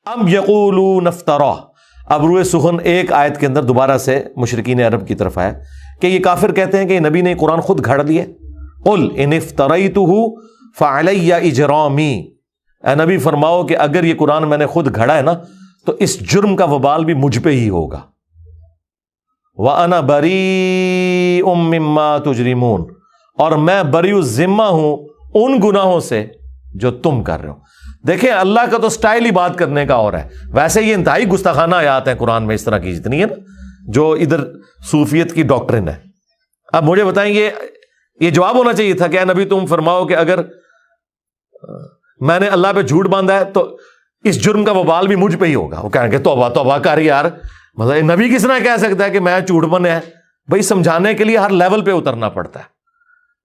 ام یقولون افترا. اب روئے سخن ایک آیت کے اندر دوبارہ سے مشرکین عرب کی طرف آیا کہ یہ کافر کہتے ہیں کہ یہ نبی نے قرآن خود گھڑ لیے. قل ان افتریتہ فعلی اجرامی. اے نبی فرماؤ کہ اگر یہ قرآن میں نے خود گھڑا ہے نا تو اس جرم کا وبال بھی مجھ پہ ہی ہوگا. وَأَنَا بَرِيءٌ مِّمَّا تُجْرِمُونَ. اور میں بری الذمہ ہوں ان گناہوں سے جو تم کر رہے ہو. دیکھیں اللہ کا تو سٹائل ہی بات کرنے کا اور ہے. ویسے یہ انتہائی گستاخانہ آیات ہیں قرآن میں اس طرح کی جتنی ہے نا جو ادھر صوفیت کی ڈاکٹرن ہے. اب مجھے بتائیں یہ جواب ہونا چاہیے تھا کہ اے نبی تم فرماؤ کہ اگر میں نے اللہ پہ جھوٹ باندھا ہے تو اس جرم کا وبال بھی مجھ پہ ہی ہوگا. وہ کہیں گے توبہ توبہ کر یار, مطلب نبی کس طرح کہہ سکتا ہے کہ میں جھوٹ بنے ہے. بھائی سمجھانے کے لیے ہر لیول پہ اترنا پڑتا ہے.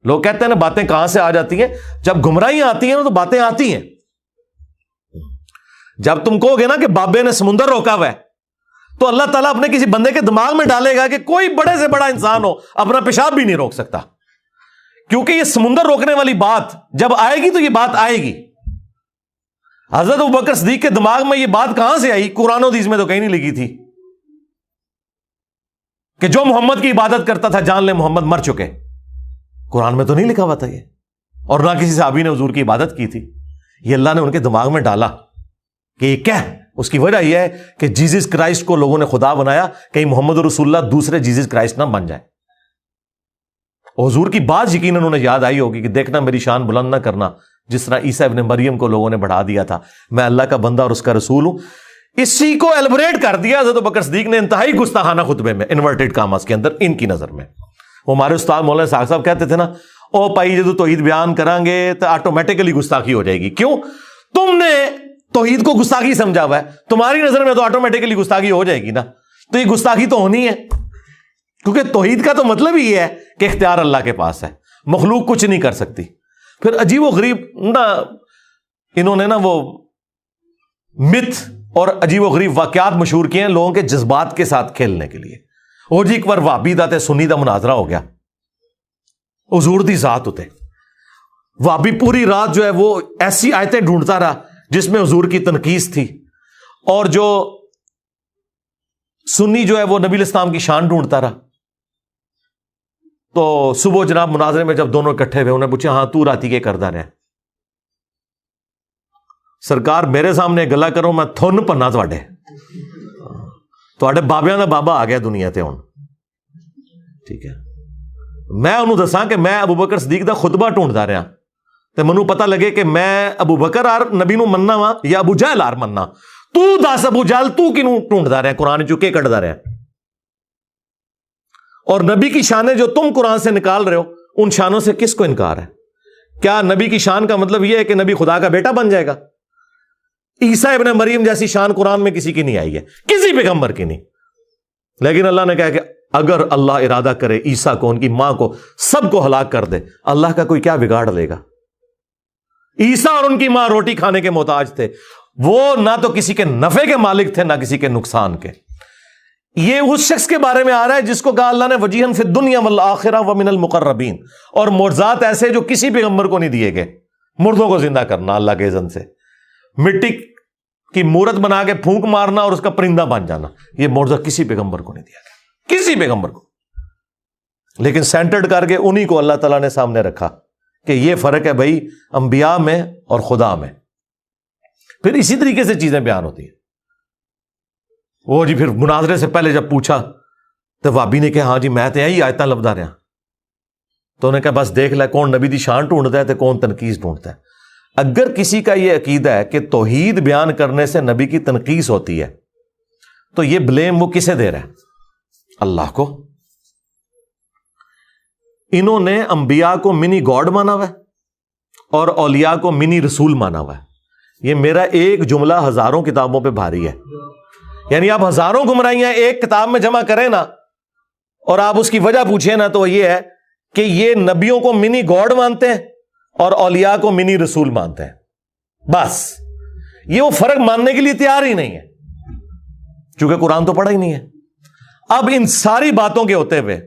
لوگ کہتے ہیں نا باتیں کہاں سے آ جاتی ہیں, جب گمراہیاں آتی ہیں نا تو باتیں آتی ہیں. جب تم کہو گے نا کہ بابے نے سمندر روکا ہوا ہے تو اللہ تعالیٰ اپنے کسی بندے کے دماغ میں ڈالے گا کہ کوئی بڑے سے بڑا انسان ہو اپنا پیشاب بھی نہیں روک سکتا, کیونکہ یہ سمندر روکنے والی بات جب آئے گی تو یہ بات آئے گی. حضرت ابوبکر صدیق کے دماغ میں یہ بات کہاں سے آئی؟ قرآن و حدیث میں تو کہیں نہیں لکھی تھی کہ جو محمد کی عبادت کرتا تھا جان لے محمد مر چکے. قرآن میں تو نہیں لکھا ہوا تھا یہ, اور نہ کسی صحابی نے حضور کی عبادت کی تھی. یہ اللہ نے ان کے دماغ میں ڈالا کہ یہ کیا ہے. اس کی وجہ یہ ہے کہ جیزس کرائسٹ کو لوگوں نے خدا بنایا, کہیں محمد رسول اللہ دوسرے جیزس کرائسٹ نہ بن جائے. حضور کی بات یقیناً انہوں نے یاد آئی ہوگی کہ دیکھنا میری شان بلند نہ کرنا جس طرح عیسیٰ ابن مریم کو لوگوں نے بڑھا دیا تھا, میں اللہ کا بندہ اور اس کا رسول ہوں. اسی کو ایلبریٹ کر دیا حضرت ابوبکر صدیق نے انتہائی گستاخانہ خطبے میں, انورٹڈ کاماس کے اندر ان کی نظر میں. وہ ہمارے استاد مولانا ساغ صاحب کہتے تھے نا, او پائی جدو توحید بیان کریں گے تو آٹومیٹیکلی گستاخی ہو جائے گی. کیوں؟ تم نے توحید کو گستاخی سمجھا ہوا ہے, تمہاری نظر میں تو آٹومیٹیکلی گستاخی ہو جائے گی نا. تو یہ گستاخی تو ہونی ہے, کیونکہ توحید کا تو مطلب ہی ہے کہ اختیار اللہ کے پاس ہے, مخلوق کچھ نہیں کر سکتی. پھر عجیب و غریب نا انہوں نے نا وہ مت اور عجیب و غریب واقعات مشہور کیے ہیں لوگوں کے جذبات کے ساتھ کھیلنے کے لیے. وہ جی ایک بار وہابی دا تے سنی دا مناظرہ ہو گیا, حضور دی ذات ہوتے وہابی پوری رات جو ہے وہ ایسی آیتیں ڈھونڈتا رہا جس میں حضور کی تنقیص تھی, اور جو سنی جو ہے وہ نبی الاسلام کی شان ڈھونڈتا رہا. تو صبح جناب مناظرے میں جب دونوں اکٹھے ہوئے انہیں پوچھا, ہاں تو راتی کے کردہ رہے؟ سرکار میرے سامنے گلا کرو میں تھن پنا تھوڑے بابیاں دا بابا آ گیا دنیا تے ہن. ٹھیک ہے, میں انہوں دساں کہ میں ابوبکر صدیق دا خطبہ ڈھونڈتا رہا تے منوں پتہ لگے کہ میں ابوبکر آر نبی نو مننا وا یا ابو جہل آر مننا. تو دس ابو جہل تو کینوں ڈھونڈتا رہا قرآن چو کے کڈدا رہا؟ اور نبی کی شانیں جو تم قرآن سے نکال رہے ہو ان شانوں سے کس کو انکار ہے؟ کیا نبی کی شان کا مطلب یہ ہے کہ نبی خدا کا بیٹا بن جائے گا؟ عیسیٰ ابن مریم جیسی شان قرآن میں کسی کی نہیں آئی ہے, کسی پیغمبر کی نہیں. لیکن اللہ نے کہا کہ اگر اللہ ارادہ کرے عیسیٰ کو, ان کی ماں کو, سب کو ہلاک کر دے, اللہ کا کوئی کیا بگاڑ لے گا؟ عیسیٰ اور ان کی ماں روٹی کھانے کے محتاج تھے, وہ نہ تو کسی کے نفع کے مالک تھے نہ کسی کے نقصان کے. یہ اس شخص کے بارے میں آ رہا ہے جس کو کہا اللہ نے وجیہن فی الدنیا والآخرہ ومن المقربین, اور معجزات ایسے جو کسی پیغمبر کو نہیں دیے گئے. مردوں کو زندہ کرنا اللہ کے اذن سے, مٹی کی مورت بنا کے پھونک مارنا اور اس کا پرندہ بن جانا, یہ معجزہ کسی پیغمبر کو نہیں دیا گیا, کسی پیغمبر کو. لیکن سینٹرڈ کر کے انہی کو اللہ تعالیٰ نے سامنے رکھا کہ یہ فرق ہے بھائی انبیاء میں اور خدا میں. پھر اسی طریقے سے چیزیں بیان ہوتی ہیں. وہ جی پھر مناظرے سے پہلے جب پوچھا تو وابی نے کہا ہاں جی میں تو یہی آیتاں لبدا رہا. تو انہوں نے کہا بس دیکھ لے کون نبی دی شان ڈھونڈتا ہے تو کون تنقیص ڈھونڈتا ہے. اگر کسی کا یہ عقیدہ ہے کہ توحید بیان کرنے سے نبی کی تنقیص ہوتی ہے تو یہ بلیم وہ کسے دے رہا ہے؟ اللہ کو. انہوں نے انبیاء کو منی گاڈ مانا ہوا ہے اور اولیاء کو منی رسول مانا ہوا ہے. یہ میرا ایک جملہ ہزاروں کتابوں پہ بھاری ہے. یعنی آپ ہزاروں گمراہیاں ایک کتاب میں جمع کریں نا اور آپ اس کی وجہ پوچھیں نا تو یہ ہے کہ یہ نبیوں کو منی گاڈ مانتے ہیں اور اولیاء کو منی رسول مانتے ہیں. بس یہ وہ فرق ماننے کے لیے تیار ہی نہیں ہے چونکہ قرآن تو پڑھا ہی نہیں ہے. اب ان ساری باتوں کے ہوتے ہوئے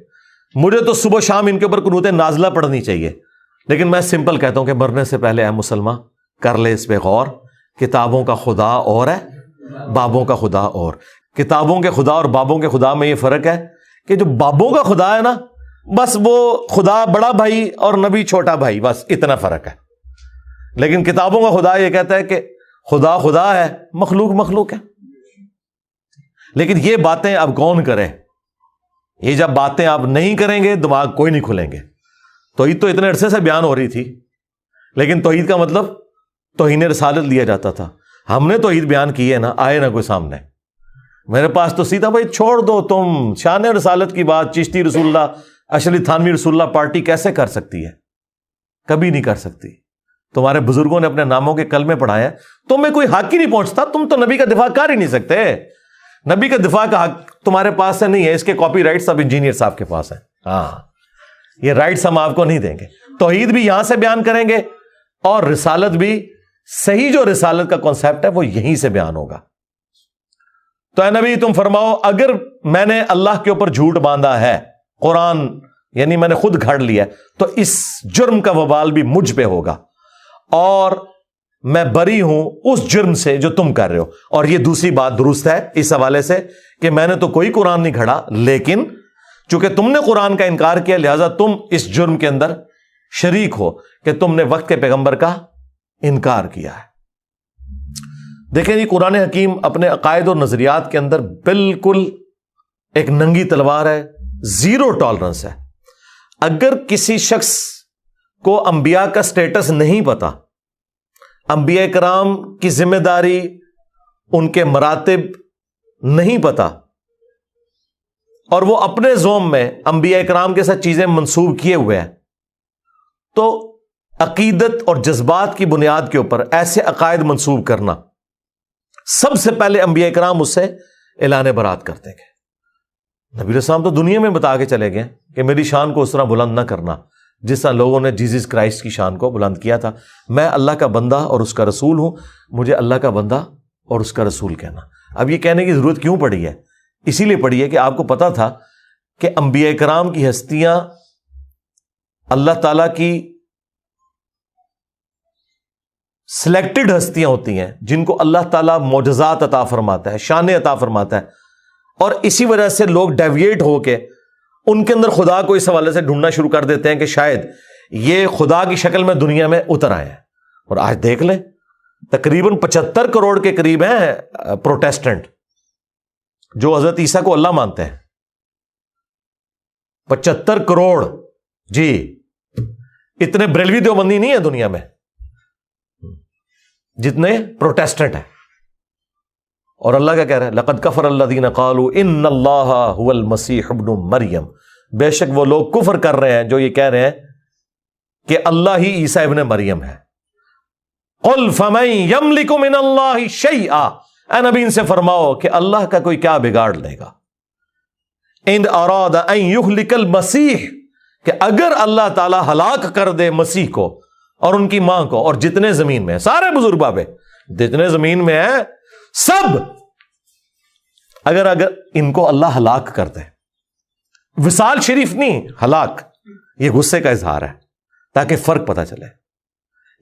مجھے تو صبح شام ان کے اوپر قنوت نازلہ پڑھنی چاہیے, لیکن میں سمپل کہتا ہوں کہ مرنے سے پہلے اے مسلمان کر لے اس پہ غور, کتابوں کا خدا اور ہے بابوں کا خدا اور کتابوں کے خدا اور بابوں کے خدا میں یہ فرق ہے کہ جو بابوں کا خدا ہے نا، بس وہ خدا بڑا بھائی اور نبی چھوٹا بھائی، بس اتنا فرق ہے. لیکن کتابوں کا خدا یہ کہتا ہے کہ خدا خدا ہے، مخلوق مخلوق ہے. لیکن یہ باتیں اب کون کرے؟ یہ جب باتیں آپ نہیں کریں گے دماغ کوئی نہیں کھلیں گے. توحید تو اتنے عرصے سے بیان ہو رہی تھی، لیکن توحید کا مطلب توہین رسالت لیا جاتا تھا. ہم نے توحید بیان کی ہے نا، آئے نا کوئی سامنے. میرے پاس تو سیدھا بھائی چھوڑ دو تم شان رسالت کی بات. چشتی رسول اللہ، اشرف تھانوی رسول اللہ پارٹی کیسے کر سکتی ہے؟ کبھی نہیں کر سکتی. تمہارے بزرگوں نے اپنے ناموں کے کلمے پڑھائے ہیں، تمہیں کوئی حق ہی نہیں پہنچتا. تم تو نبی کا دفاع کر ہی نہیں سکتے. نبی کا دفاع کا حق تمہارے پاس سے نہیں ہے، اس کے کاپی رائٹ سب انجینئر صاحب کے پاس ہیں. ہاں، یہ رائٹس ہم آپ کو نہیں دیں گے. توحید بھی یہاں سے بیان کریں گے اور رسالت بھی، صحیح جو رسالت کا کانسیپٹ ہے وہ یہیں سے بیان ہوگا. تو اے نبی تم فرماؤ، اگر میں نے اللہ کے اوپر جھوٹ باندھا ہے، قرآن یعنی میں نے خود گھڑ لیا، تو اس جرم کا وبال بھی مجھ پہ ہوگا، اور میں بری ہوں اس جرم سے جو تم کر رہے ہو. اور یہ دوسری بات درست ہے اس حوالے سے کہ میں نے تو کوئی قرآن نہیں گھڑا، لیکن چونکہ تم نے قرآن کا انکار کیا لہذا تم اس جرم کے اندر شریک ہو کہ تم نے وقت کے پیغمبر کا انکار کیا ہے. دیکھیں جی، قرآن حکیم اپنے عقائد اور نظریات کے اندر بالکل ایک ننگی تلوار ہے، زیرو ٹالرنس ہے. اگر کسی شخص کو انبیاء کا سٹیٹس نہیں پتا، انبیاء کرام کی ذمہ داری، ان کے مراتب نہیں پتا، اور وہ اپنے زوم میں انبیاء کرام کے ساتھ چیزیں منسوب کیے ہوئے ہیں، تو عقیدت اور جذبات کی بنیاد کے اوپر ایسے عقائد منسوب کرنا، سب سے پہلے انبیاء کرام اس سے اعلان برات کرتے گے. نبی علیہ السلام تو دنیا میں بتا کے چلے گئے کہ میری شان کو اس طرح بلند نہ کرنا جس طرح لوگوں نے جیزس کرائسٹ کی شان کو بلند کیا تھا. میں اللہ کا بندہ اور اس کا رسول ہوں، مجھے اللہ کا بندہ اور اس کا رسول کہنا. اب یہ کہنے کی ضرورت کیوں پڑی ہے؟ اسی لیے پڑی ہے کہ آپ کو پتا تھا کہ انبیاء کرام کی ہستیاں اللہ تعالیٰ کی سلیکٹڈ ہستیاں ہوتی ہیں جن کو اللہ تعالیٰ معجزات عطا فرماتا ہے، شان عطا فرماتا ہے، اور اسی وجہ سے لوگ ڈیویٹ ہو کے ان کے اندر خدا کو اس حوالے سے ڈھونڈنا شروع کر دیتے ہیں کہ شاید یہ خدا کی شکل میں دنیا میں اتر آئے ہیں. اور آج دیکھ لیں تقریباً 75 کروڑ کے قریب ہیں پروٹیسٹنٹ جو حضرت عیسیٰ کو اللہ مانتے ہیں. 75 کروڑ، جی اتنے بریلوی دیوبندی نہیں ہے دنیا میں جتنے پروٹیسٹنٹ ہیں. اور اللہ کیا کہہ رہا ہے؟ لقد کفر الذین قالوا ان اللہ هو المسیح ابن مریم. بے شک وہ لوگ کفر کر رہے ہیں جو یہ کہہ رہے ہیں کہ اللہ ہی عیسیٰ ابن مریم ہے. قل فمن یملک من اللہ شیئا. اے نبی ان سے فرماؤ کہ اللہ کا کوئی کیا بگاڑ لے گا. ان اراد ان یہلک المسیح، کہ اگر اللہ تعالی ہلاک کر دے مسیح کو اور ان کی ماں کو اور جتنے زمین میں، سارے بزرگ بابے جتنے زمین میں ہیں سب، اگر ان کو اللہ ہلاک کر دے، وصال شریف نہیں، ہلاک، یہ غصے کا اظہار ہے تاکہ فرق پتہ چلے.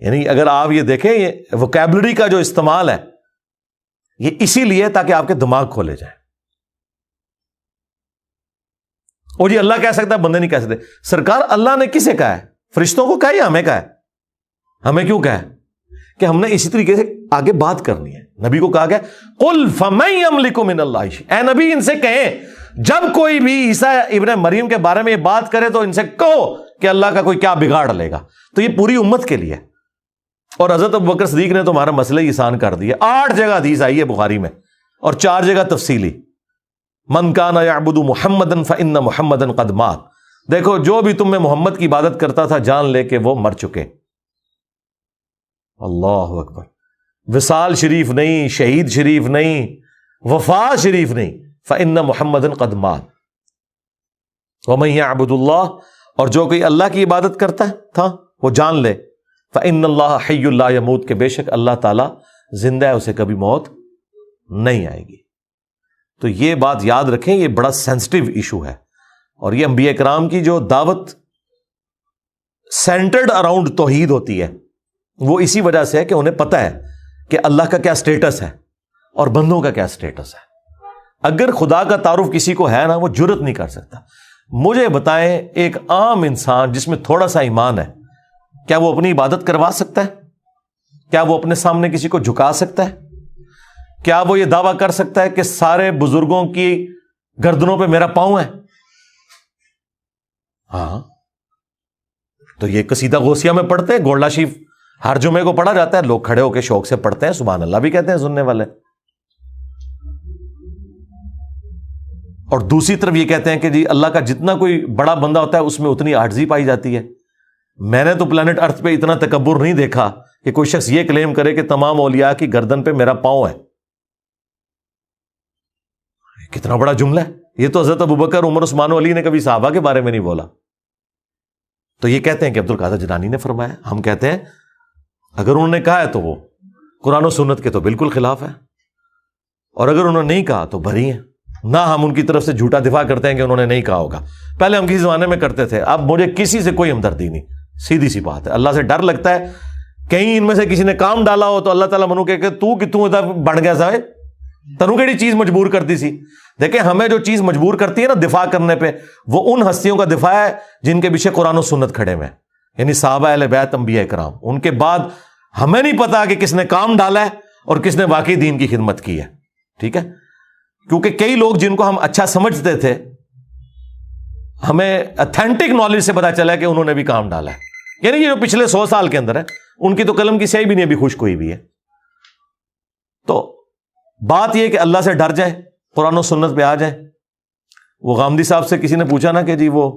یعنی اگر آپ یہ دیکھیں، یہ ووکیبلری کا جو استعمال ہے یہ اسی لیے تاکہ آپ کے دماغ کھولے جائیں. اور یہ اللہ کہہ سکتا ہے، بندے نہیں کہہ سکتے. سرکار اللہ نے کسے کہا ہے؟ فرشتوں کو کہا یا ہمیں کہا ہے؟ ہمیں کیوں کہا ہے؟ کہ ہم نے اسی طریقے سے آگے بات کرنی ہے. نبی کو کہا گیا قل فمن یملک من اللہ شیئا. اے نبی ان سے کہیں جب کوئی بھی عیسیٰ ابن مریم کے بارے میں یہ بات کرے تو ان سے کہو کہ اللہ کا کوئی کیا بگاڑ لے گا. تو یہ پوری امت کے لیے. اور حضرت ابوبکر صدیق نے تو ہمارا مسئلہ ہی آسان کر دیا. 8 جگہ حدیث آئی ہے بخاری میں اور 4 جگہ تفصیلی. من کان یعبد محمدا فان محمدا قد مات. دیکھو جو بھی تم میں محمد کی عبادت کرتا تھا جان لے کہ وہ مر چکے. اللہ اکبر. وصال شریف نہیں، شہید شریف نہیں، وفا شریف نہیں، فإن محمدًا قد مات. ومن يعبد اللہ، اور جو کوئی اللہ کی عبادت کرتا تھا وہ جان لے فإن اللہ حی لا يموت، کہ بے شک اللہ تعالیٰ زندہ ہے، اسے کبھی موت نہیں آئے گی. تو یہ بات یاد رکھیں، یہ بڑا سینسٹیو ایشو ہے. اور یہ انبیاء کرام کی جو دعوت سینٹرڈ اراؤنڈ توحید ہوتی ہے وہ اسی وجہ سے ہے کہ انہیں پتہ ہے کہ اللہ کا کیا سٹیٹس ہے اور بندوں کا کیا سٹیٹس ہے. اگر خدا کا تعارف کسی کو ہے نا, وہ جرت نہیں کر سکتا. مجھے بتائیں, ایک عام انسان جس میں تھوڑا سا ایمان ہے, کیا وہ اپنی عبادت کروا سکتا ہے؟ کیا وہ اپنے سامنے کسی کو جھکا سکتا ہے؟ کیا وہ یہ دعویٰ کر سکتا ہے کہ سارے بزرگوں کی گردنوں پہ میرا پاؤں ہے؟ ہاں, تو یہ قصیدہ غوثیہ میں پڑھتے ہیں, گولڈا شریف ہر جمعے کو پڑھا جاتا ہے, لوگ کھڑے ہو کے شوق سے پڑھتے ہیں, سبحان اللہ بھی کہتے ہیں سننے والے. اور دوسری طرف یہ کہتے ہیں کہ جی اللہ کا جتنا کوئی بڑا بندہ ہوتا ہے اس میں اتنی عاجزی پائی جاتی ہے. میں نے تو پلانٹ ارتھ پہ اتنا تکبر نہیں دیکھا کہ کوئی شخص یہ کلیم کرے کہ تمام اولیاء کی گردن پہ میرا پاؤں ہے. کتنا بڑا جملہ ہے یہ. تو حضرت ابوبکر, عمر, عثمان و علی نے کبھی صحابہ کے بارے میں نہیں بولا. تو یہ کہتے ہیں کہ عبد القادر جیلانی نے فرمایا. ہم کہتے ہیں اگر انہوں نے کہا ہے تو وہ قرآن و سنت کے تو بالکل خلاف ہے, اور اگر انہوں نے نہیں کہا تو بری ہیں. نہ ہم ان کی طرف سے جھوٹا دفاع کرتے ہیں کہ انہوں نے نہیں کہا ہوگا. پہلے ہم کسی زمانے میں کرتے تھے, اب مجھے کسی سے کوئی ہمدردی نہیں. سیدھی سی بات ہے, اللہ سے ڈر لگتا ہے کہیں ان میں سے کسی نے کام ڈالا ہو تو اللہ تعالیٰ منو کہ تو کتوں بڑھ گیا صاحب, تنو کیڑی چیز مجبور کرتی سی. دیکھیں ہمیں جو چیز مجبور کرتی ہے نا دفاع کرنے پہ, وہ ان ہستیوں کا دفاع ہے جن کے پیچھے قرآن و سنت کھڑے ہوئے ہیں, یعنی صحابہ اہل بیت, انبیاء کرام. ان کے بعد ہمیں نہیں پتا کہ کس نے کام ڈالا ہے اور کس نے واقعی دین کی خدمت کی ہے. ٹھیک ہے, کیونکہ کئی لوگ جن کو ہم اچھا سمجھتے تھے, ہمیں اتھینٹک نالج سے پتا چلا کہ انہوں نے بھی کام ڈالا ہے. یعنی یہ جو پچھلے 100 سال کے اندر ہے, ان کی تو قلم کی سیاہی بھی نہیں ابھی خشک ہوئی بھی ہے. تو بات یہ کہ اللہ سے ڈر جائیں, قرآن و سنت پہ آ جائیں. وہ غامدی صاحب سے کسی نے پوچھا نا کہ جی وہ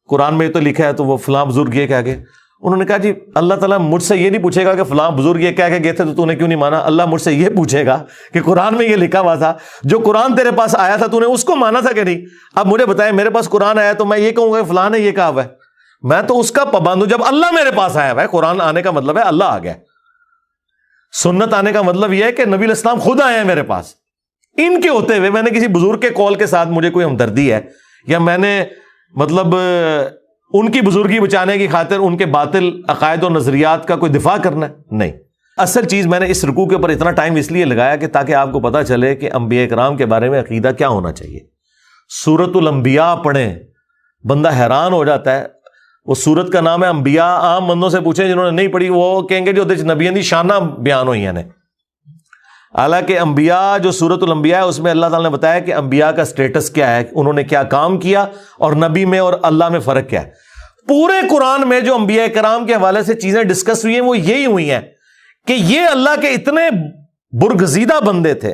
قرآن میں تو لکھا ہے تو وہ فلاں بزرگ یہ کہہ گئے. انہوں نے کہا جی اللہ تعالیٰ مجھ سے یہ نہیں پوچھے گا کہ فلاں بزرگ یہ کہہ کے گئے تھے تو نے کیوں نہیں مانا. اللہ مجھ سے یہ پوچھے گا کہ قرآن میں یہ لکھا ہوا تھا, جو قرآن تیرے پاس آیا تھا تو نے اس کو مانا تھا کہ نہیں. اب مجھے بتائیں, میرے پاس قرآن آیا تو میں یہ کہوں گا کہ فلاں نے یہ کہا ہوا ہے, میں تو اس کا پابند ہوں. جب اللہ میرے پاس آیا ہوا ہے, قرآن آنے کا مطلب ہے اللہ آ گیا, سنت آنے کا مطلب یہ ہے کہ نبی علیہ السلام خود آئے ہیں میرے پاس. ان کے ہوتے ہوئے میں نے کسی بزرگ کے قول کے ساتھ مجھے کوئی ہمدردی ہے, یا میں نے مطلب ان کی بزرگی بچانے کی خاطر ان کے باطل عقائد و نظریات کا کوئی دفاع کرنا ہے, نہیں. اصل چیز میں نے اس رکوع کے اوپر اتنا ٹائم اس لیے لگایا کہ تاکہ آپ کو پتا چلے کہ انبیاء کرام کے بارے میں عقیدہ کیا ہونا چاہیے. سورۃ الانبیاء پڑھیں, بندہ حیران ہو جاتا ہے. وہ سورت کا نام ہے انبیاء. عام بندوں سے پوچھیں جنہوں نے نہیں پڑھی, وہ کہیں گے جو نبیوں دی شانہ بیان ہوئی ہیں. حالانکہ انبیاء جو سورۃ الانبیاء ہے اس میں اللہ تعالیٰ نے بتایا کہ انبیاء کا سٹیٹس کیا ہے, انہوں نے کیا کام کیا, اور نبی میں اور اللہ میں فرق کیا ہے. پورے قرآن میں جو انبیاء کرام کے حوالے سے چیزیں ڈسکس ہوئی ہیں وہ یہی ہوئی ہیں کہ یہ اللہ کے اتنے برگزیدہ بندے تھے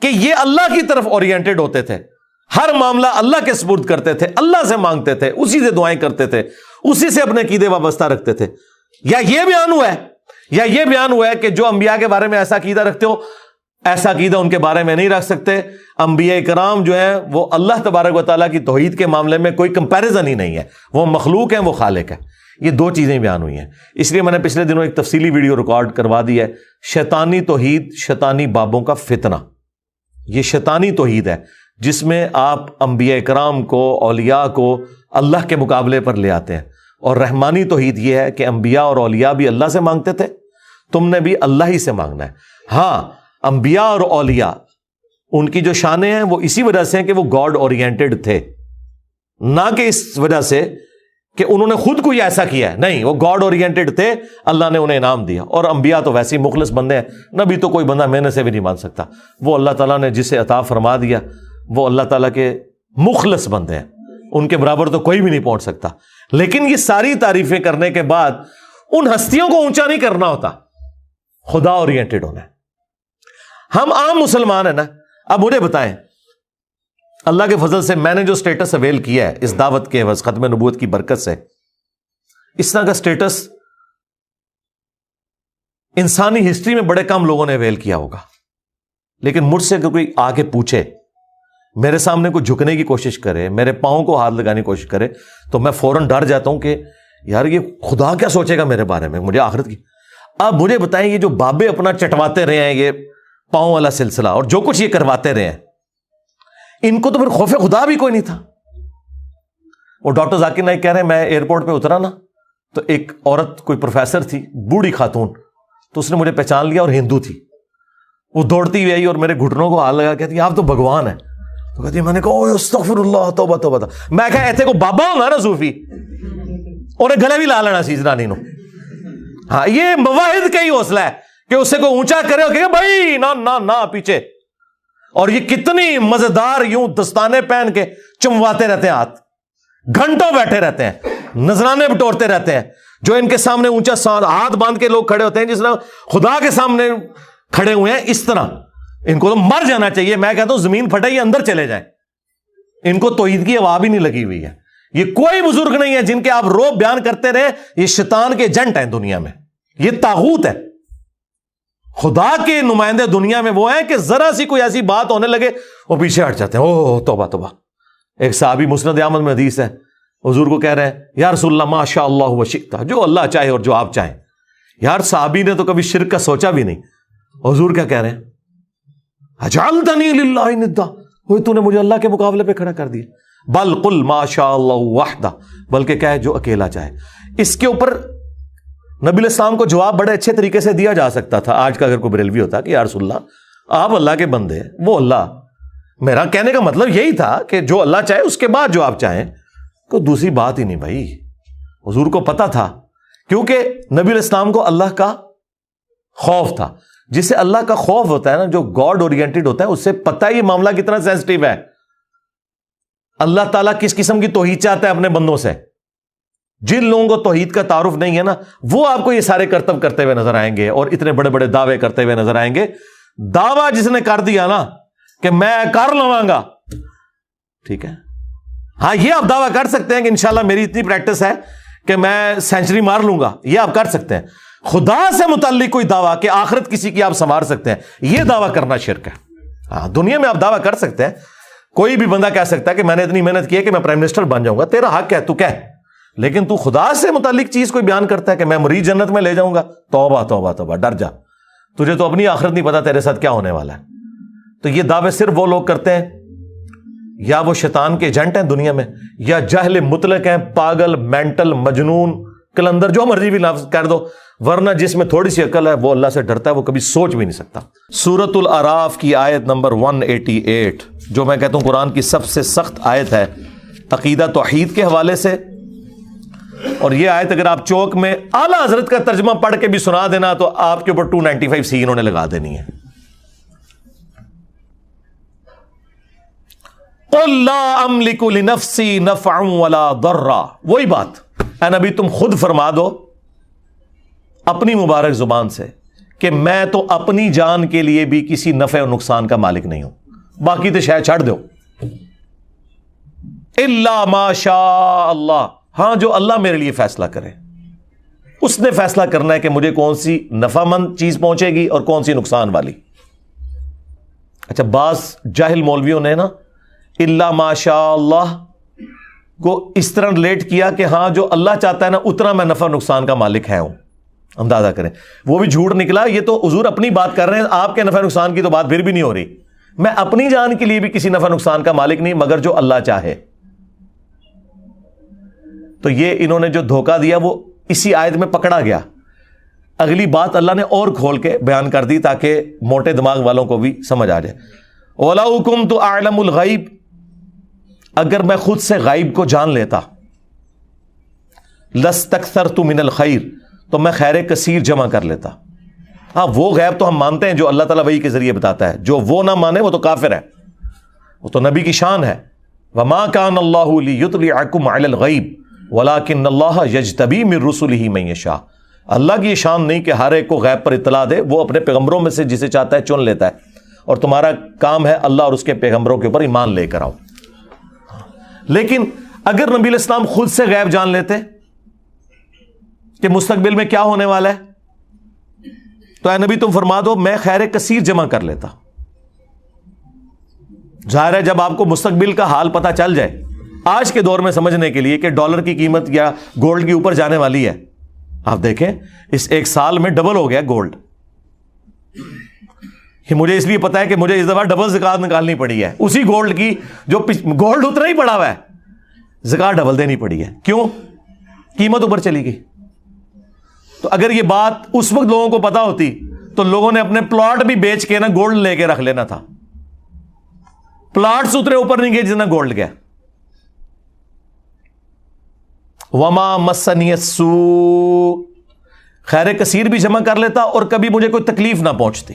کہ یہ اللہ کی طرف اورینٹڈ ہوتے تھے, ہر معاملہ اللہ کے سپرد کرتے تھے, اللہ سے مانگتے تھے, اسی سے دعائیں کرتے تھے, اسی سے اپنے عقیدے وابستہ رکھتے تھے. یا یہ بیان ہوا ہے کہ جو انبیاء کے بارے میں ایسا عقیدہ رکھتے ہو, ایسا عقیدہ ان کے بارے میں نہیں رکھ سکتے. انبیاء کرام جو ہیں وہ اللہ تبارک و تعالیٰ کی توحید کے معاملے میں کوئی کمپیریزن ہی نہیں ہے, وہ مخلوق ہیں, وہ خالق ہے. یہ دو چیزیں بیان ہوئی ہیں. اس لیے میں نے پچھلے دنوں ایک تفصیلی ویڈیو ریکارڈ کروا دی ہے, شیطانی توحید, شیطانی بابوں کا فتنہ. یہ شیطانی توحید ہے جس میں آپ انبیاء کرام کو, اولیاء کو اللہ کے مقابلے پر لے آتے ہیں. اور رحمانی توحید یہ ہے کہ انبیاء اور اولیاء بھی اللہ سے مانگتے تھے, تم نے بھی اللہ ہی سے مانگنا ہے. ہاں, انبیاء اور اولیاء ان کی جو شانیں ہیں وہ اسی وجہ سے ہیں کہ وہ گاڈ اورینٹڈ تھے, نہ کہ اس وجہ سے کہ انہوں نے خود کوئی ایسا کیا ہے. نہیں, وہ گاڈ اورینٹڈ تھے, اللہ نے انہیں انعام دیا. اور انبیاء تو ویسے ہی مخلص بندے ہیں, نبی تو کوئی بندہ محنت سے بھی نہیں مان سکتا. وہ اللہ تعالیٰ نے جسے عطا فرما دیا وہ اللہ تعالیٰ کے مخلص بندے ہیں, ان کے برابر تو کوئی بھی نہیں پہنچ سکتا. لیکن یہ ساری تعریفیں کرنے کے بعد ان ہستیوں کو اونچا نہیں کرنا ہوتا, خدا اورینٹڈ ہونا ہے. ہم عام مسلمان ہیں نا. اب مجھے بتائیں, اللہ کے فضل سے میں نے جو سٹیٹس اویل کیا ہے اس دعوت کے عوض, ختم نبوت کی برکت سے, اس طرح کا سٹیٹس انسانی ہسٹری میں بڑے کم لوگوں نے اویل کیا ہوگا. لیکن مجھ سے اگر کوئی آ کے پوچھے, میرے سامنے کوئی جھکنے کی کوشش کرے, میرے پاؤں کو ہاتھ لگانے کی کوشش کرے, تو میں فوراً ڈر جاتا ہوں کہ یار یہ خدا کیا سوچے گا میرے بارے میں, مجھے آخرت کی. اب مجھے بتائیں, یہ جو بابے اپنا چٹواتے رہے ہیں, یہ پاؤں والا سلسلہ, اور جو کچھ یہ کرواتے رہے ہیں, ان کو تو پھر خوف خدا بھی کوئی نہیں تھا. وہ ڈاکٹر ذاکر نائک کہہ رہے ہیں, میں ایئرپورٹ پہ اترا نا تو ایک عورت, کوئی پروفیسر تھی, بوڑھی خاتون, تو اس نے مجھے پہچان لیا اور ہندو تھی. وہ دوڑتی ہوئی آئی اور میرے گھٹنوں کو ہاتھ لگا کہتی آپ تو بھگوان ہیں. تو کہتی میں نے کہا استغفر اللہ توبہ توبہ. میں کہا ایتھے کو بابا ہوگا نا صوفی انہیں گلے بھی لا لینا سی زنانی نو. ہاں یہ مواحد کا ہی حوصلہ ہے کہ اسے کو اونچا کرے اور کہ بھائی نہ نہ نہ پیچھے. اور یہ کتنی مزیدار یوں دستانے پہن کے چمواتے رہتے ہیں ہاتھ, گھنٹوں بیٹھے رہتے ہیں, نذرانے بٹورتے رہتے ہیں. جو ان کے سامنے اونچا ہاتھ باندھ کے لوگ کھڑے ہوتے ہیں جس طرح خدا کے سامنے کھڑے ہوئے ہیں, اس طرح ان کو تو مر جانا چاہیے. میں کہتا ہوں زمین پھٹے یہ اندر چلے جائیں. ان کو توحید کی ہوا بھی نہیں لگی ہوئی ہے. یہ کوئی بزرگ نہیں ہے جن کے آپ روب بیان کرتے رہے. یہ شیطان کے ایجنٹ ہیں دنیا میں, یہ طاغوت ہے. خدا کے نمائندے دنیا میں وہ ہیں کہ ذرا سی کوئی ایسی بات ہونے لگے وہ پیچھے ہٹ جاتے ہیں. او توبہ توبہ. ایک صحابی مسند احمد میں حدیث ہے, حضور کو کہہ رہے ہیں یا رسول اللہ ما شاء اللہ و شئت, جو اللہ چاہے اور جو آپ چاہیں. یار صحابی نے تو کبھی شرک کا سوچا بھی نہیں. حضور کیا کہہ رہے ہیں اجعلتنی للہ ندا, وہ تو نے مجھے اللہ کے مقابلے پہ کھڑا کر دیا. بل قل ما شاء اللہ وحدہ, بلکہ کہے جو اکیلا چاہے. اس کے اوپر نبی علیہ السلام کو جواب بڑے اچھے طریقے سے دیا جا سکتا تھا. آج کا اگر کوئی بریلوی ہوتا کہ یا رسول اللہ آپ اللہ کے بندے ہیں, وہ اللہ, میرا کہنے کا مطلب یہی تھا کہ جو اللہ چاہے اس کے بعد جو آپ چاہیں, کوئی دوسری بات ہی نہیں بھائی. حضور کو پتا تھا, کیونکہ نبی علیہ السلام کو اللہ کا خوف تھا. جسے اللہ کا خوف ہوتا ہے نا, جو گاڈ اورینٹڈ ہوتا ہے, اس سے پتہ ہی معاملہ کتنا سینسٹیو ہے. اللہ تعالیٰ کس قسم کی توحید چاہتا ہے اپنے بندوں سے. جن لوگوں کو توحید کا تعارف نہیں ہے نا, وہ آپ کو یہ سارے کرتب کرتے ہوئے نظر آئیں گے اور اتنے بڑے بڑے دعوے کرتے ہوئے نظر آئیں گے. دعویٰ جس نے کر دیا نا کہ میں کر لواں گا, ٹھیک ہے, ہاں یہ آپ دعویٰ کر سکتے ہیں کہ انشاءاللہ میری اتنی پریکٹس ہے کہ میں سینچری مار لوں گا, یہ آپ کر سکتے ہیں. خدا سے متعلق کوئی دعویٰ کہ آخرت کسی کی آپ سنوار سکتے ہیں, یہ دعویٰ کرنا شرک ہے. ہاں دنیا میں آپ دعویٰ کر سکتے ہیں, کوئی بھی بندہ کہہ سکتا ہے کہ میں نے اتنی محنت کی ہے کہ میں پرائم منسٹر بن جاؤں گا, تیرا حق ہے تو کہہ. لیکن تو خدا سے متعلق چیز کوئی بیان کرتا ہے کہ میں مریض جنت میں لے جاؤں گا, توبہ توبہ توبہ, ڈر جا. تجھے تو اپنی آخرت نہیں پتا تیرے ساتھ کیا ہونے والا ہے. تو یہ دعوے صرف وہ لوگ کرتے ہیں یا وہ شیطان کے ایجنٹ ہیں دنیا میں, یا جاہل مطلق ہیں, پاگل, مینٹل, مجنون, کلندر, جو مرضی بھی لفظ کر دو, ورنہ جس میں تھوڑی سی عقل ہے وہ اللہ سے ڈرتا ہے, وہ کبھی سوچ بھی نہیں سکتا. سورۃ الاعراف کی آیت نمبر 188, جو میں کہتا ہوں قرآن کی سب سے سخت آیت ہے عقیدہ توحید کے حوالے سے. اور یہ آیت اگر آپ چوک میں اعلیٰ حضرت کا ترجمہ پڑھ کے بھی سنا دینا تو آپ کے اوپر 295 سی انہوں نے لگا دینی ہے. قل لا املک لنفسی نفعا ولا ضرا, وہی بات اے نبی تم خود فرما دو اپنی مبارک زبان سے کہ میں تو اپنی جان کے لیے بھی کسی نفع و نقصان کا مالک نہیں ہوں, باقی تو شاید چھڑ دو. الا ما شاء اللہ, ہاں جو اللہ میرے لیے فیصلہ کرے, اس نے فیصلہ کرنا ہے کہ مجھے کون سی نفع مند چیز پہنچے گی اور کون سی نقصان والی. اچھا بعض جاہل مولویوں نے نا الا ما شاء اللہ کو اس طرح ریلیٹ کیا کہ ہاں جو اللہ چاہتا ہے نا اتنا میں نفع نقصان کا مالک ہے ہوں. اندازہ کریں, وہ بھی جھوٹ نکلا. یہ تو حضور اپنی بات کر رہے ہیں, آپ کے نفع نقصان کی تو بات پھر بھی نہیں ہو رہی. میں اپنی جان کے لیے بھی کسی نفع نقصان کا مالک نہیں مگر جو اللہ چاہے. تو یہ انہوں نے جو دھوکہ دیا وہ اسی آیت میں پکڑا گیا. اگلی بات اللہ نے اور کھول کے بیان کر دی تاکہ موٹے دماغ والوں کو بھی سمجھ آ جائے. وَلَوْ كُنْتُ أَعْلَمُ الْغَيْبِ, اگر میں خود سے غیب کو جان لیتا, لَاسْتَكْثَرْتُ مِنَ الْخَيْرِ, تو میں خیر کثیر جمع کر لیتا. ہاں وہ غیب تو ہم مانتے ہیں جو اللہ تعالیٰ وحی کے ذریعے بتاتا ہے, جو وہ نہ مانے وہ تو کافر ہے, وہ تو نبی کی شان ہے. وَمَا كَانَ اللَّهُ لِيُطْلِعَكُمْ عَلَى الْغَيْبِ وَلَكِنَّ اللَّهَ يَجْتَبِي مِن رُّسُلِهِ مَن يَشَاءُ. اللہ کی یہ شان نہیں کہ ہر ایک کو غیب پر اطلاع دے, وہ اپنے پیغمبروں میں سے جسے چاہتا ہے چن لیتا ہے, اور تمہارا کام ہے اللہ اور اس کے پیغمبروں کے اوپر ایمان لے کر آؤ. لیکن اگر نبی علیہ السلام خود سے غیب جان لیتے کہ مستقبل میں کیا ہونے والا ہے, تو اے نبی تم فرما دو میں خیر کثیر جمع کر لیتا. ظاہر ہے جب آپ کو مستقبل کا حال پتہ چل جائے, آج کے دور میں سمجھنے کے لیے کہ ڈالر کی قیمت یا گولڈ کی اوپر جانے والی ہے, آپ دیکھیں اس ایک سال میں ڈبل ہو گیا گولڈ. مجھے اس لیے پتا ہے کہ مجھے اس دفعہ ڈبل زکات نکالنی پڑی ہے اسی گولڈ کی, جو گولڈ اتنا ہی پڑا ہوا ہے, زکات ڈبل دینی پڑی ہے. کیوں؟ قیمت اوپر چلی گئی. تو اگر یہ بات اس وقت لوگوں کو پتا ہوتی تو لوگوں نے اپنے پلاٹ بھی بیچ کے نا گولڈ لے کے رکھ لینا تھا. پلاٹ سے اتنے اوپر نہیں گئے جتنا گولڈ گیا. وما مسنی السوء، خیر کثیر بھی جمع کر لیتا اور کبھی مجھے کوئی تکلیف نہ پہنچتی.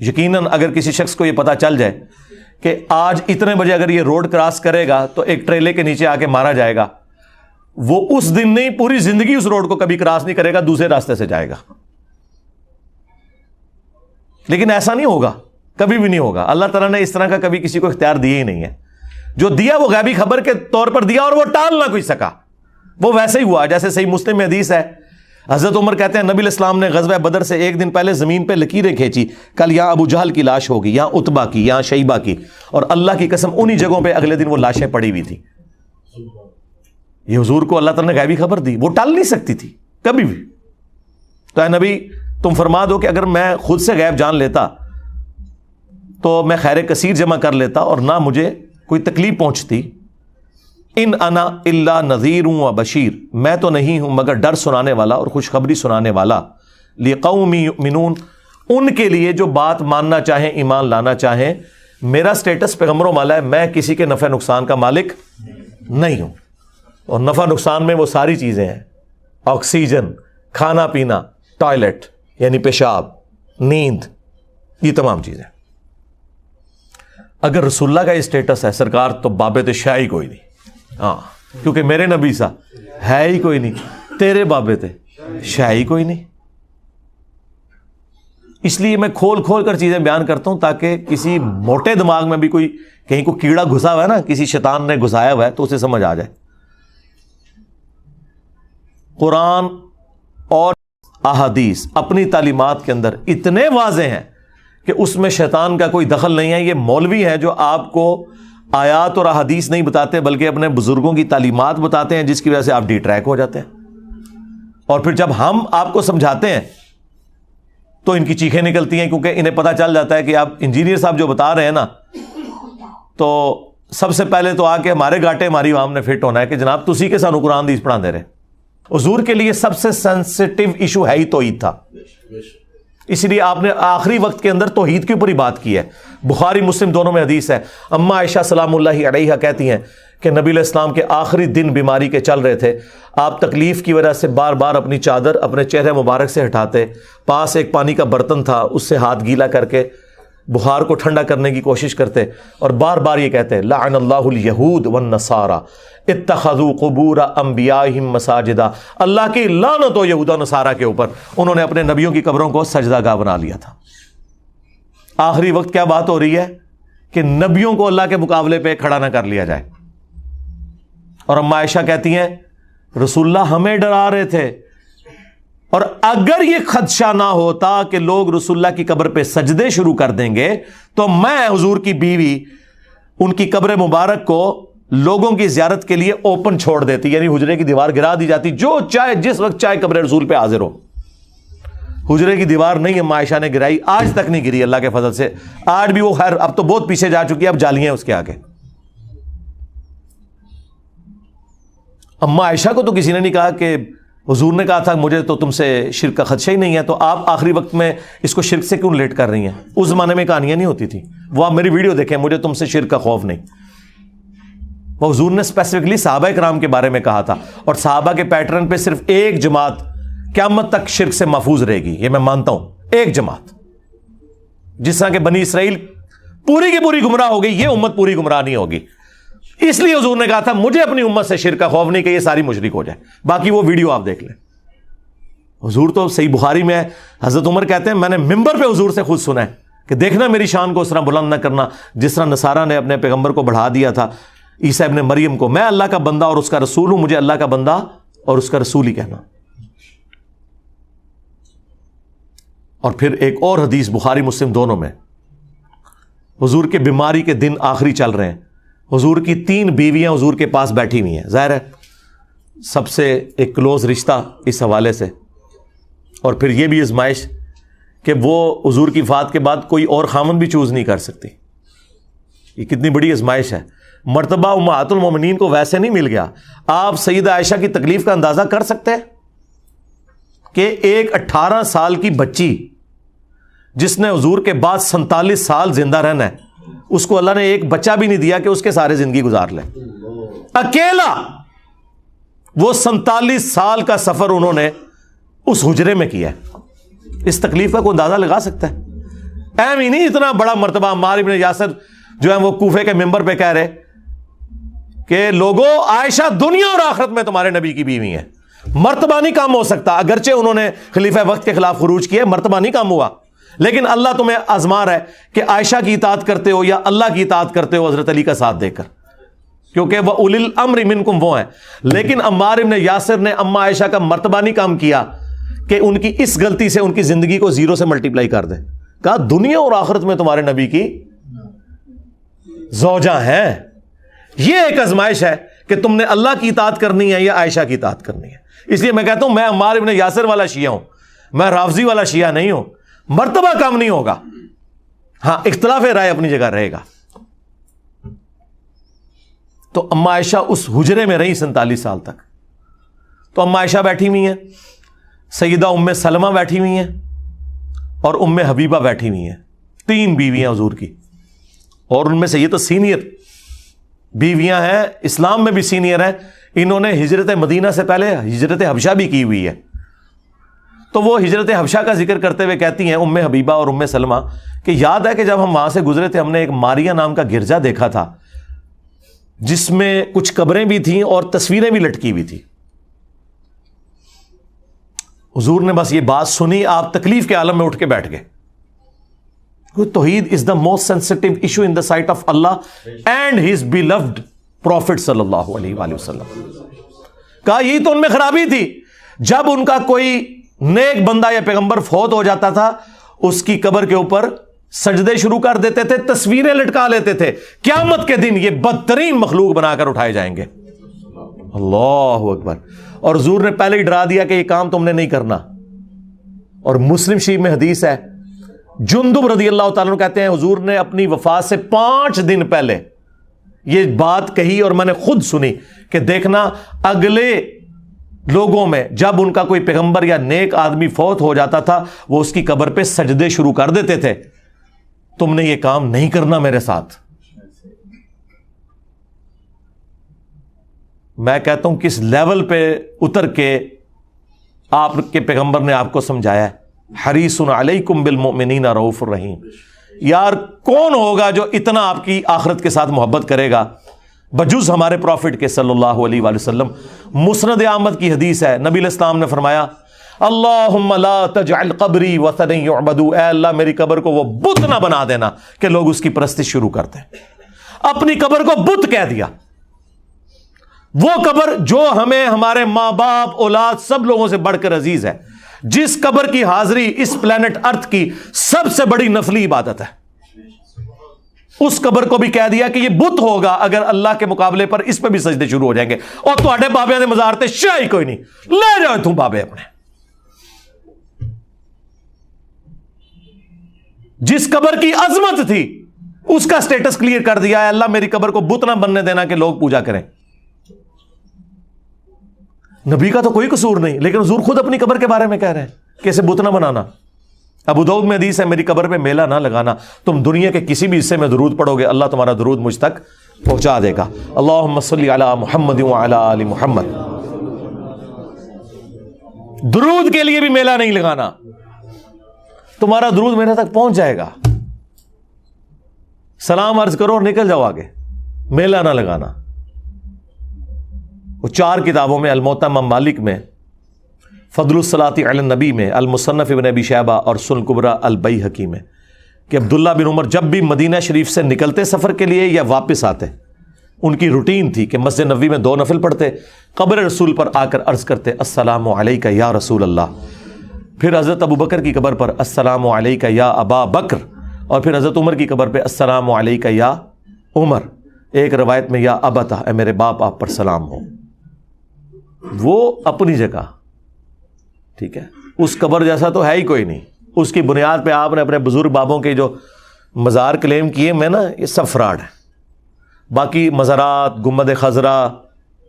یقیناً اگر کسی شخص کو یہ پتا چل جائے کہ آج اتنے بجے اگر یہ روڈ کراس کرے گا تو ایک ٹریلے کے نیچے آ کے مارا جائے گا، وہ اس دن نہیں پوری زندگی اس روڈ کو کبھی کراس نہیں کرے گا، دوسرے راستے سے جائے گا. لیکن ایسا نہیں ہوگا، کبھی بھی نہیں ہوگا. اللہ تعالیٰ نے اس طرح کا کبھی کسی کو اختیار دیا ہی نہیں ہے. جو دیا وہ غیبی خبر کے طور پر دیا اور وہ ٹال نہ کوئی سکا. وہ ویسے ہی ہوا جیسے صحیح مسلم میں حدیث ہے، حضرت عمر کہتے ہیں نبی الاسلام نے غزوہ بدر سے ایک دن پہلے زمین پہ لکیریں کھینچی، کل یہاں ابو جہل کی لاش ہوگی، یہاں عتبہ کی، یہاں شیبہ کی، اور اللہ کی قسم انہی جگہوں پہ اگلے دن وہ لاشیں پڑی ہوئی تھی. یہ حضور کو اللہ تعالیٰ نے غیبی خبر دی، وہ ٹال نہیں سکتی تھی کبھی بھی. تو اے نبی تم فرما دو کہ اگر میں خود سے غیب جان لیتا تو میں خیر کثیر جمع کر لیتا اور نہ مجھے کوئی تکلیف پہنچتی. ان انا الا نذیر و بشیر، میں تو نہیں ہوں مگر ڈر سنانے والا اور خوشخبری سنانے والا. لقوم یؤمنون، ان کے لیے جو بات ماننا چاہیں، ایمان لانا چاہیں. میرا سٹیٹس پیغمبروں والا ہے، میں کسی کے نفع نقصان کا مالک نہیں ہوں. اور نفع نقصان میں وہ ساری چیزیں ہیں، آکسیجن، کھانا پینا، ٹوائلٹ یعنی پیشاب، نیند، یہ تمام چیزیں. اگر رسول اللہ کا یہ سٹیٹس ہے سرکار تو بابے تو شاہ ہی کوئی نہیں. ہاں، کیونکہ میرے نبی سا ہے ہی کوئی نہیں، تیرے بابے تھے شاہ ہی کوئی نہیں. اس لیے میں کھول کھول کر چیزیں بیان کرتا ہوں تاکہ کسی موٹے دماغ میں بھی کوئی کہیں کو کیڑا گھسا ہوا ہے نا، کسی شیطان نے گھسایا ہوا ہے تو اسے سمجھ آ جائے. قرآن اور احادیث اپنی تعلیمات کے اندر اتنے واضح ہیں کہ اس میں شیطان کا کوئی دخل نہیں ہے. یہ مولوی ہیں جو آپ کو آیات اور احادیث نہیں بتاتے بلکہ اپنے بزرگوں کی تعلیمات بتاتے ہیں، جس کی وجہ سے آپ ڈی ٹریک ہو جاتے ہیں. اور پھر جب ہم آپ کو سمجھاتے ہیں تو ان کی چیخیں نکلتی ہیں، کیونکہ انہیں پتہ چل جاتا ہے کہ آپ انجینئر صاحب جو بتا رہے ہیں نا، تو سب سے پہلے تو آ کے ہمارے گاٹے ہماری عوام نے فٹ ہونا ہے کہ جناب تسی کے سانو قرآن حدیث پڑھا دے رہے. حضور کے لیے سب سے سینسٹیو ایشو ہے ہی توحید تھا، اس لیے آپ نے آخری وقت کے اندر توحید کے اوپر ہی بات کی ہے. بخاری مسلم دونوں میں حدیث ہے، اما عائشہ سلام اللہ علیہا کہتی ہیں کہ نبی علیہ السلام کے آخری دن بیماری کے چل رہے تھے، آپ تکلیف کی وجہ سے بار بار اپنی چادر اپنے چہرے مبارک سے ہٹاتے، پاس ایک پانی کا برتن تھا اس سے ہاتھ گیلا کر کے بخار کو ٹھنڈا کرنے کی کوشش کرتے، اور بار بار یہ کہتے لعن اللہ الیہود والنصارى اتخذوا قبور انبیائہم مساجدا، اللہ کی لعنت ہو یہود و نصارہ کے اوپر، انہوں نے اپنے نبیوں کی قبروں کو سجدہ گاہ بنا لیا تھا. آخری وقت کیا بات ہو رہی ہے کہ نبیوں کو اللہ کے مقابلے پہ کھڑا نہ کر لیا جائے. اور اما عائشہ کہتی ہیں رسول اللہ ہمیں ڈرا رہے تھے، اور اگر یہ خدشہ نہ ہوتا کہ لوگ رسول اللہ کی قبر پہ سجدے شروع کر دیں گے تو میں حضور کی بیوی ان کی قبر مبارک کو لوگوں کی زیارت کے لیے اوپن چھوڑ دیتی، یعنی حجرے کی دیوار گرا دی جاتی، جو چاہے جس وقت چاہے قبر رسول پہ حاضر ہو. حجرے کی دیوار نہیں اما عائشہ نے گرائی، آج تک نہیں گری اللہ کے فضل سے. آج بھی وہ خیر اب تو بہت پیچھے جا چکی ہے، اب جالیاں ہیں اس کے آگے. اما عائشہ کو تو کسی نے نہیں کہا کہ حضور نے کہا تھا مجھے تو تم سے شرک کا خدشہ ہی نہیں ہے، تو آپ آخری وقت میں اس کو شرک سے کیوں ریلیٹ کر رہی ہیں؟ اس زمانے میں کہانیاں نہیں ہوتی تھی. وہ آپ میری ویڈیو دیکھیں، مجھے تم سے شرک کا خوف نہیں. وہ حضور نے اسپیسیفکلی صحابہ کرام کے بارے میں کہا تھا، اور صحابہ کے پیٹرن پہ صرف ایک جماعت قیامت تک شرک سے محفوظ رہے گی، یہ میں مانتا ہوں. ایک جماعت، جس طرح کہ بنی اسرائیل پوری کی پوری گمراہ ہو گئی، یہ امت پوری گمراہ نہیں ہوگی. اس لیے حضور نے کہا تھا مجھے اپنی امت سے شرک کا خوف نہیں کہ یہ ساری مشرک ہو جائے. باقی وہ ویڈیو آپ دیکھ لیں. حضور تو صحیح بخاری میں ہے، حضرت عمر کہتے ہیں میں نے ممبر پہ حضور سے خود سنا ہے کہ دیکھنا میری شان کو اس طرح بلند نہ کرنا جس طرح نصارہ نے اپنے پیغمبر کو بڑھا دیا تھا، عیسیٰ ابن مریم کو. میں اللہ کا بندہ اور اس کا رسول ہوں، مجھے اللہ کا بندہ اور اس کا رسول ہی کہنا. اور پھر ایک اور حدیث بخاری مسلم دونوں میں، حضور کے بیماری کے دن آخری چل رہے ہیں، حضور کی 3 بیویاں حضور کے پاس بیٹھی ہوئی ہیں. ظاہر ہے سب سے ایک کلوز رشتہ اس حوالے سے، اور پھر یہ بھی آزمائش کہ وہ حضور کی وفات کے بعد کوئی اور خامن بھی چوز نہیں کر سکتی. یہ کتنی بڑی آزمائش ہے. مرتبہ امہات المومنین کو ویسے نہیں مل گیا. آپ سیدہ عائشہ کی تکلیف کا اندازہ کر سکتے ہیں کہ ایک 18 سال کی بچی جس نے حضور کے بعد 47 سال زندہ رہنا ہے، اس کو اللہ نے ایک بچہ بھی نہیں دیا کہ اس کے سارے زندگی گزار لے. اکیلا وہ 47 سال کا سفر انہوں نے اس حجرے میں کیا ہے. اس تکلیف کا کوئی اندازہ لگا سکتا ہے؟ اہم ہی نہیں اتنا بڑا مرتبہ. عمار ابن یاسر جو ہے وہ کوفے کے ممبر پہ کہہ رہے کہ لوگوں، عائشہ دنیا اور آخرت میں تمہارے نبی کی بیوی ہے. مرتبہ نہیں کم ہو سکتا، اگرچہ انہوں نے خلیفہ وقت کے خلاف خروج کیا، مرتبہ نہیں کم ہوا، لیکن اللہ تمہیں آزما رہا ہے کہ عائشہ کی اطاعت کرتے ہو یا اللہ کی اطاعت کرتے ہو حضرت علی کا ساتھ دے کر، کیونکہ وہ اولی الامر منکم وہ ہیں. لیکن عمار ابن یاسر نے اما عائشہ کا مرتبہ نہیں کم کیا کہ ان کی اس غلطی سے ان کی زندگی کو 0 سے ملٹیپلائی کر دے. کہا دنیا اور آخرت میں تمہارے نبی کی زوجہ ہیں. یہ ایک آزمائش ہے کہ تم نے اللہ کی اطاعت کرنی ہے یا عائشہ کی اطاعت کرنی ہے. اس لیے میں کہتا ہوں میں عمار ابن یاسر والا شیعہ ہوں، میں رافضی والا شیعہ نہیں ہوں. مرتبہ کم نہیں ہوگا، ہاں اختلاف رائے اپنی جگہ رہے گا. تو اما عائشہ اس حجرے میں رہی 47 سال تک. تو اما عائشہ بیٹھی ہوئی ہیں، سیدہ ام سلمہ بیٹھی ہوئی ہیں اور ام حبیبہ بیٹھی ہوئی ہیں. 3 بیویاں حضور کی، اور ان میں سے یہ تو سینئر بیویاں ہیں، اسلام میں بھی سینئر ہیں. انہوں نے ہجرت مدینہ سے پہلے ہجرت حبشہ بھی کی ہوئی ہے. تو وہ ہجرت حبشہ کا ذکر کرتے ہوئے کہتی ہیں ام حبیبہ اور ام سلمہ کہ یاد ہے کہ جب ہم وہاں سے گزرے تھے ہم نے ایک ماریا نام کا گرجا دیکھا تھا جس میں کچھ قبریں بھی تھیں اور تصویریں بھی لٹکی ہوئی تھی. حضور نے بس یہ بات سنی، آپ تکلیف کے عالم میں اٹھ کے بیٹھ گئے. توحید is the most sensitive issue in the sight of اللہ اینڈ ہز بیلوڈ پروفٹ صلی اللہ علیہ وآلہ وسلم. کہا یہی تو ان میں خرابی تھی، جب ان کا کوئی نیک بندہ یا پیغمبر فوت ہو جاتا تھا اس کی قبر کے اوپر سجدے شروع کر دیتے تھے، تصویریں لٹکا لیتے تھے. قیامت کے دن یہ بدترین مخلوق بنا کر اٹھائے جائیں گے. اللہ اکبر. اور حضور نے پہلے ہی ڈرا دیا کہ یہ کام تم نے نہیں کرنا. اور مسلم شریف میں حدیث ہے، جندب رضی اللہ تعالیٰ عنہ کہتے ہیں حضور نے اپنی وفات سے 5 دن پہلے یہ بات کہی اور میں نے خود سنی کہ دیکھنا اگلے لوگوں میں جب ان کا کوئی پیغمبر یا نیک آدمی فوت ہو جاتا تھا وہ اس کی قبر پہ سجدے شروع کر دیتے تھے. تم نے یہ کام نہیں کرنا میرے ساتھ. میں کہتا ہوں کس لیول پہ اتر کے آپ کے پیغمبر نے آپ کو سمجھایا ہے. حریص علیکم بالمؤمنین رؤوف الرحیم. یار کون ہوگا جو اتنا آپ کی آخرت کے ساتھ محبت کرے گا بجز ہمارے پروفٹ کے صلی اللہ علیہ وآلہ وسلم. مسند احمد کی حدیث ہے، نبی علیہ السلام نے فرمایا اللہم لا تجعل قبری وثنا یعبد. اے اللہ میری قبر کو وہ بت نہ بنا دینا کہ لوگ اس کی پرستش شروع کرتے ہیں. اپنی قبر کو بت کہہ دیا. وہ قبر جو ہمیں ہمارے ماں باپ اولاد سب لوگوں سے بڑھ کر عزیز ہے، جس قبر کی حاضری اس پلانٹ ارتھ کی سب سے بڑی نفلی عبادت ہے، اس قبر کو بھی کہہ دیا کہ یہ بت ہوگا اگر اللہ کے مقابلے پر اس پہ بھی سجدے شروع ہو جائیں گے. اور تواڈے بابے نے مزار تے شاہی کوئی نہیں، لے جاؤ تم بابے اپنے. جس قبر کی عظمت تھی اس کا سٹیٹس کلیئر کر دیا ہے، اللہ میری قبر کو بت نہ بننے دینا کہ لوگ پوجا کریں. نبی کا تو کوئی قصور نہیں، لیکن حضور خود اپنی قبر کے بارے میں کہہ رہے ہیں کہ اسے بت نہ بنانا. ابو داؤد میں حدیث ہے میری قبر پہ میلہ نہ لگانا. تم دنیا کے کسی بھی حصے میں درود پڑھو گے اللہ تمہارا درود مجھ تک پہنچا دے گا. اللہم صلی علی محمد وعلی آل محمد. درود کے لیے بھی میلہ نہیں لگانا، تمہارا درود میرے تک پہنچ جائے گا. سلام عرض کرو اور نکل جاؤ آگے، میلہ نہ لگانا. وہ 4 کتابوں میں الموطا امام مالک میں، فضل الصلاۃ علی النبی میں، المصنف ابن ابی شیبہ اور سنن کبریٰ البیہقی میں کہ عبداللہ بن عمر جب بھی مدینہ شریف سے نکلتے سفر کے لیے یا واپس آتے ان کی روٹین تھی کہ مسجد نبوی میں 2 نفل پڑھتے، قبر رسول پر آ کر عرض کرتے السلام علیکہ یا رسول اللہ. پھر حضرت ابو بکر کی قبر پر السلام علیکہ یا ابا بکر، اور پھر حضرت عمر کی قبر پہ السلام علیکہ یا عمر. ایک روایت میں یا ابتا، اے میرے باپ آپ پر سلام ہو. وہ اپنی جگہ ٹھیک ہے، اس قبر جیسا تو ہے ہی کوئی نہیں. اس کی بنیاد پہ آپ نے اپنے بزرگ بابوں کے جو مزار کلیم کیے میں نا یہ سب فراڈ ہے. باقی مزارات، گنبد خضرا،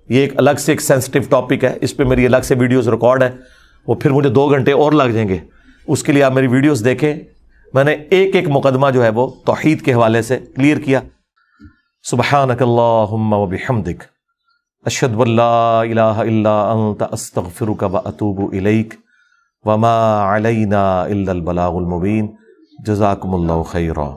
یہ ایک الگ سے ایک سینسٹیو ٹاپک ہے، اس پہ میری الگ سے ویڈیوز ریکارڈ ہیں، وہ پھر مجھے 2 گھنٹے اور لگ جائیں گے. اس کے لیے آپ میری ویڈیوز دیکھیں، میں نے ایک ایک مقدمہ جو ہے وہ توحید کے حوالے سے کلیئر کیا. سبحانک اللہم و بحمدک اشہد ان لا الہ الا انت استغفرک و اتوب الیک وما علینا الا البلاغ المبین. جزاکم اللہ خیرا.